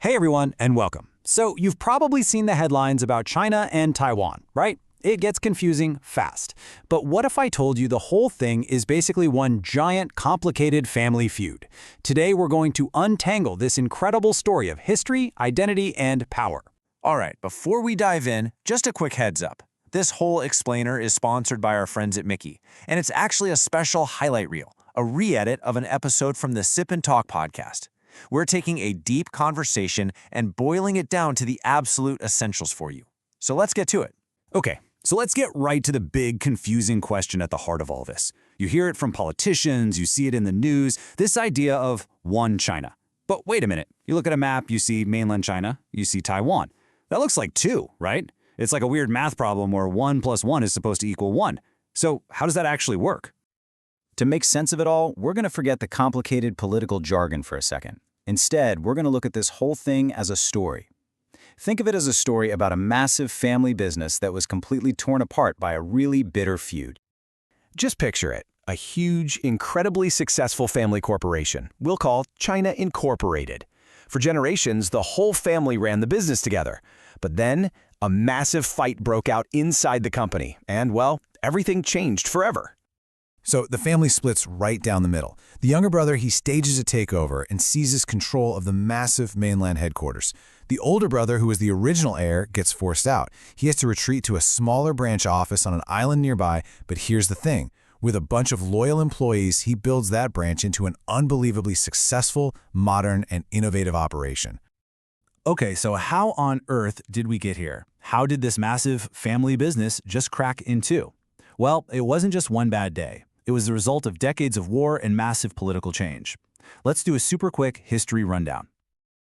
Hey everyone, and welcome. So you've probably seen the headlines about China and Taiwan, right? It gets confusing fast. But what if I told you the whole thing is basically one giant, complicated family feud? Today we're going to untangle this incredible story of history, identity, and power. All right, before we dive in, just a quick heads up. This whole explainer is sponsored by our friends at Micky, and it's actually a special highlight reel, a re-edit of an episode from the Sip&Talk podcast. We're taking a deep conversation and boiling it down to the absolute essentials for you. So let's get to it. Okay, so let's get right to the big, confusing question at the heart of all this. You hear it from politicians, you see it in the news, this idea of one China. But wait a minute, you look at a map, you see mainland China, you see Taiwan. That looks like two, right? It's like a weird math problem where 1 + 1 is supposed to equal 1. So how does that actually work? To make sense of it all, we're going to forget the complicated political jargon for a second. Instead, we're going to look at this whole thing as a story. Think of it as a story about a massive family business that was completely torn apart by a really bitter feud. Just picture it, a huge, incredibly successful family corporation we'll call China Incorporated. For generations, the whole family ran the business together. But then, a massive fight broke out inside the company, and, well, everything changed forever. So the family splits right down the middle. The younger brother, he stages a takeover and seizes control of the massive mainland headquarters. The older brother, who is the original heir, gets forced out. He has to retreat to a smaller branch office on an island nearby, but here's the thing. With a bunch of loyal employees, he builds that branch into an unbelievably successful, modern, and innovative operation. Okay, so how on earth did we get here? How did this massive family business just crack in two? Well, it wasn't just one bad day. It was the result of decades of war and massive political change. Let's do a super quick history rundown.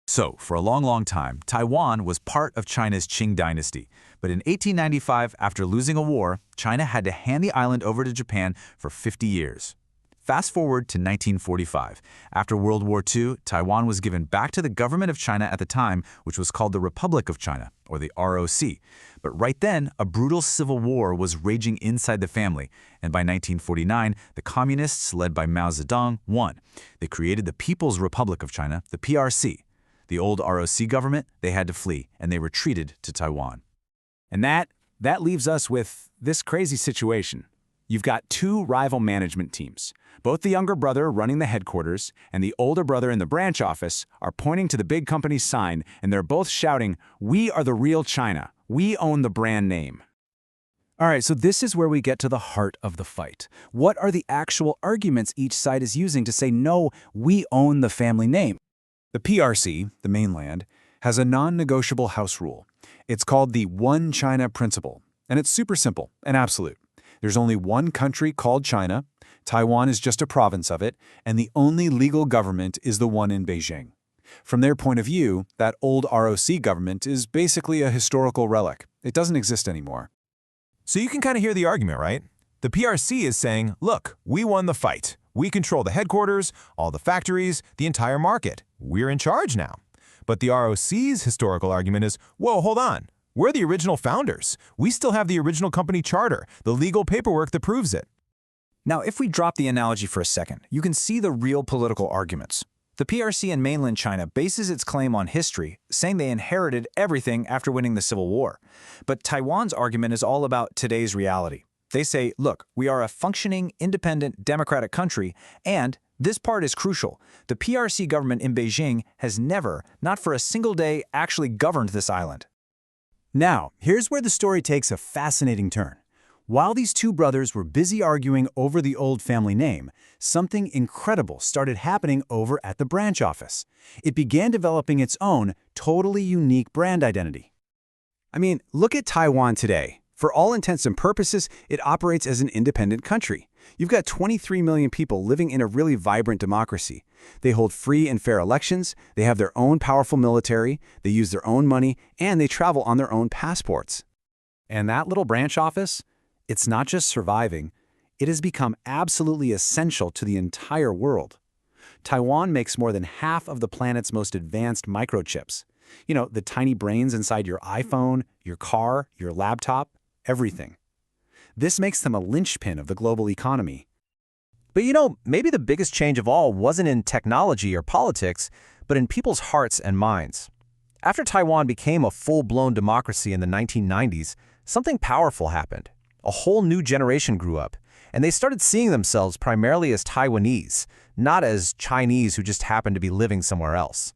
So, for a long time, Taiwan was part of China's Qing dynasty. But in 1895, after losing a war, China had to hand the island over to Japan for 50 years. Fast forward to 1945. After World War II, Taiwan was given back to the government of China at the time, which was called the Republic of China, or the ROC. But right then, a brutal civil war was raging inside the family, and by 1949, the communists, led by Mao Zedong, won. They created the People's Republic of China, the PRC. The old ROC government, they had to flee, and they retreated to Taiwan. And that leaves us with this crazy situation. You've got two rival management teams. Both the younger brother running the headquarters and the older brother in the branch office are pointing to the big company's sign, and they're both shouting, "We are the real China. We own the brand name." All right, so this is where we get to the heart of the fight. What are the actual arguments each side is using to say, no, we own the family name? The PRC, the mainland, has a non-negotiable house rule. It's called the One China Principle, and it's super simple and absolute. There's only one country called China, Taiwan is just a province of it, and the only legal government is the one in Beijing. From their point of view, that old ROC government is basically a historical relic. It doesn't exist anymore. So you can kind of hear the argument, right? The PRC is saying, look, we won the fight. We control the headquarters, all the factories, the entire market. We're in charge now. But the ROC's historical argument is, whoa, hold on. We're the original founders. We still have the original company charter, the legal paperwork that proves it. Now, if we drop the analogy for a second, you can see the real political arguments. The PRC in mainland China bases its claim on history, saying they inherited everything after winning the Civil War. But Taiwan's argument is all about today's reality. They say, look, we are a functioning, independent, democratic country, and this part is crucial. The PRC government in Beijing has never, not for a single day, actually governed this island. Now, here's where the story takes a fascinating turn. While these two brothers were busy arguing over the old family name, something incredible started happening over at the branch office. It began developing its own, totally unique brand identity. I mean, look at Taiwan today. For all intents and purposes, it operates as an independent country. You've got 23 million people living in a really vibrant democracy. They hold free and fair elections, they have their own powerful military, they use their own money, and they travel on their own passports. And that little branch office? It's not just surviving, it has become absolutely essential to the entire world. Taiwan makes more than half of the planet's most advanced microchips. You know, the tiny brains inside your iPhone, your car, your laptop, everything. This makes them a linchpin of the global economy. But you know, maybe the biggest change of all wasn't in technology or politics, but in people's hearts and minds. After Taiwan became a full-blown democracy in the 1990s, something powerful happened. A whole new generation grew up, and they started seeing themselves primarily as Taiwanese, not as Chinese who just happened to be living somewhere else.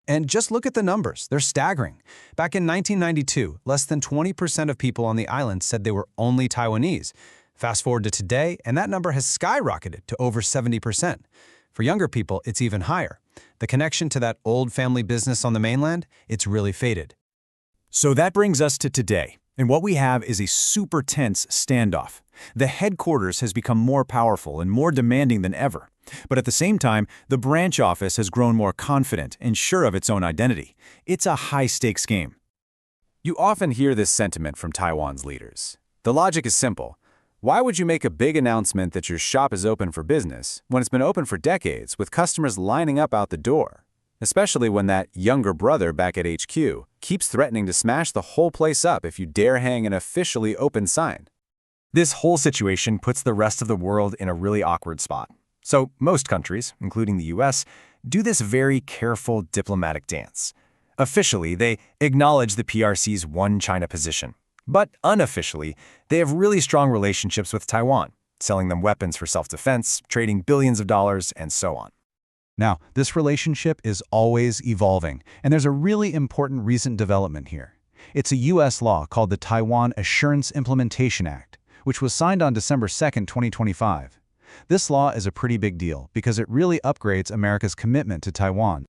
And just look at the numbers. They're staggering. Back in 1992, less than 20% of people on the island said they were only Taiwanese. Fast forward to today, and that number has skyrocketed to over 70%. For younger people, it's even higher. The connection to that old family business on the mainland, it's really faded. So that brings us to today, and what we have is a super tense standoff. The headquarters has become more powerful and more demanding than ever. But at the same time, the branch office has grown more confident and sure of its own identity. It's a high-stakes game. You often hear this sentiment from Taiwan's leaders. The logic is simple. Why would you make a big announcement that your shop is open for business when it's been open for decades with customers lining up out the door? Especially when that younger brother back at HQ keeps threatening to smash the whole place up if you dare hang an officially open sign. This whole situation puts the rest of the world in a really awkward spot. So most countries, including the US, do this very careful diplomatic dance. Officially, they acknowledge the PRC's one China position. But unofficially, they have really strong relationships with Taiwan, selling them weapons for self-defense, trading billions of dollars, and so on. Now, this relationship is always evolving, and there's a really important recent development here. It's a U.S. law called the Taiwan Assurance Implementation Act, which was signed on December 2, 2025. This law is a pretty big deal because it really upgrades America's commitment to Taiwan.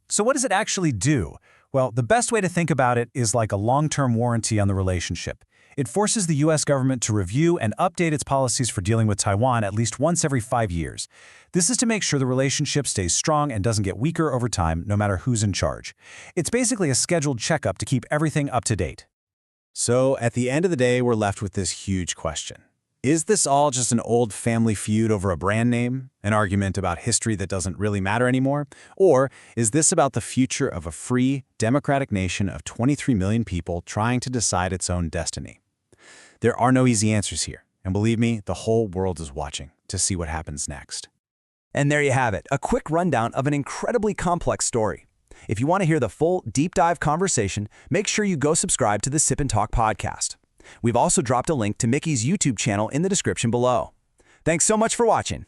So what does it actually do? Well, the best way to think about it is like a long-term warranty on the relationship. It forces the U.S. government to review and update its policies for dealing with Taiwan at least once every 5 years. This is to make sure the relationship stays strong and doesn't get weaker over time, no matter who's in charge. It's basically a scheduled checkup to keep everything up to date. So, at the end of the day, we're left with this huge question. Is this all just an old family feud over a brand name? An argument about history that doesn't really matter anymore? Or is this about the future of a free, democratic nation of 23 million people trying to decide its own destiny? There are no easy answers here, and believe me, the whole world is watching to see what happens next. And there you have it, a quick rundown of an incredibly complex story. If you want to hear the full, deep dive conversation, make sure you go subscribe to the Sip&Talk podcast. We've also dropped a link to Micky's YouTube channel in the description below. Thanks so much for watching.